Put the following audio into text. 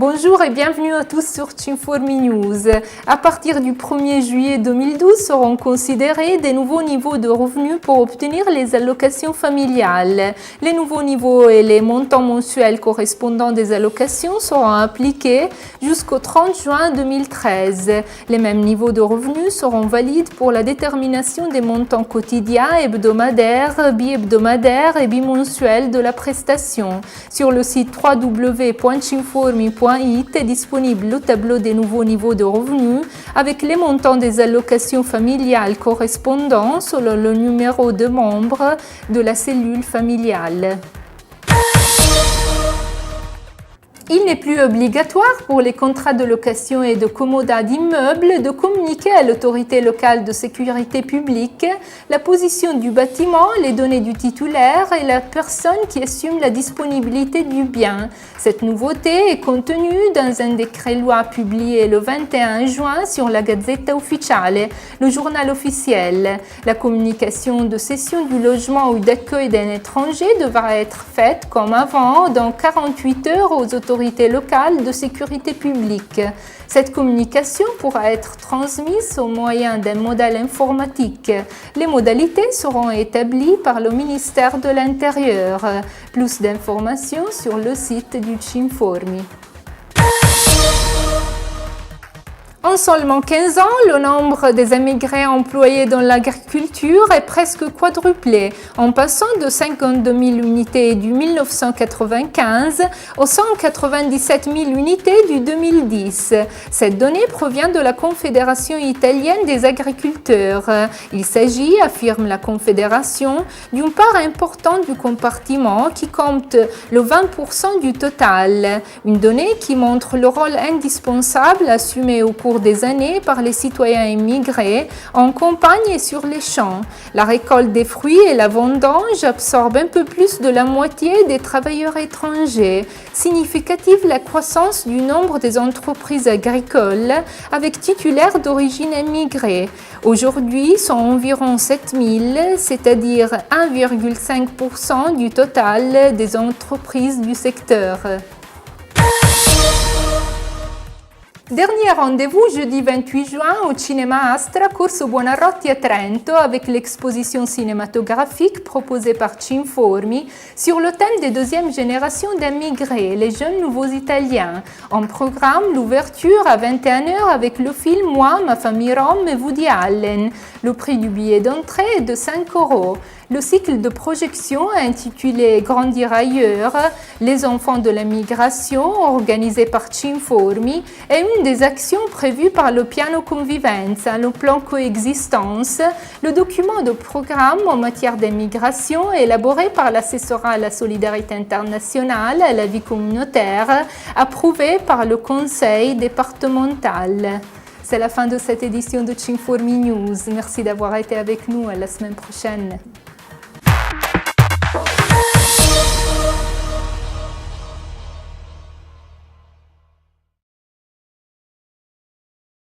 Bonjour et bienvenue à tous sur Cinformi News. À partir du 1er juillet 2012 seront considérés des nouveaux niveaux de revenus pour obtenir les allocations familiales. Les nouveaux niveaux et les montants mensuels correspondants des allocations seront appliqués jusqu'au 30 juin 2013. Les mêmes niveaux de revenus seront valides pour la détermination des montants quotidiens, hebdomadaires, bi-hebdomadaires et bimensuels de la prestation. Sur le site www.cinformi.it est disponible le tableau des nouveaux niveaux de revenus avec les montants des allocations familiales correspondants selon le numéro de membre de la cellule familiale. Il n'est plus obligatoire pour les contrats de location et de commodat d'immeubles de communiquer à l'autorité locale de sécurité publique la position du bâtiment, les données du titulaire et la personne qui assume la disponibilité du bien. Cette nouveauté est contenue dans un décret-loi publié le 21 juin sur la Gazzetta Ufficiale, le journal officiel. La communication de cession du logement ou d'accueil d'un étranger devra être faite comme avant dans 48 heures aux autorités locales de sécurité publique. Cette communication pourra être transmise au moyen d'un modèle informatique. Les modalités seront établies par le ministère de l'Intérieur. Plus d'informations sur le site du Cinformi. En seulement 15 ans, le nombre des émigrés employés dans l'agriculture est presque quadruplé, en passant de 52 000 unités du 1995 aux 197 000 unités du 2010. Cette donnée provient de la Confédération italienne des agriculteurs. Il s'agit, affirme la Confédération, d'une part importante du compartiment qui compte le 20% du total. Une donnée qui montre le rôle indispensable assumé au cours des années par les citoyens immigrés en campagne et sur les champs. La récolte des fruits et la vendange absorbent un peu plus de la moitié des travailleurs étrangers. Significative la croissance du nombre des entreprises agricoles avec titulaires d'origine immigrée. Aujourd'hui, sont environ 7 000, c'est-à-dire 1,5% du total des entreprises du secteur. Dernier rendez-vous jeudi 28 juin au Cinema Astra, Corso Buonarroti à Trento, avec l'exposition cinématographique proposée par Cinformi sur le thème des deuxièmes générations d'immigrés, les jeunes nouveaux Italiens. En programme, l'ouverture à 21h avec le film Moi, ma famille Rome et Woody Allen. Le prix du billet d'entrée est de 5 €. Le cycle de projection intitulé Grandir ailleurs, les enfants de la migration, organisé par Cinformi, est une des actions prévues par le Piano Convivenza, le plan coexistence, le document de programme en matière d'immigration élaboré par l'assessorat à la solidarité internationale à la vie communautaire, approuvé par le conseil départemental. C'est la fin de cette édition de Cinformi News. Merci d'avoir été avec nous. À la semaine prochaine.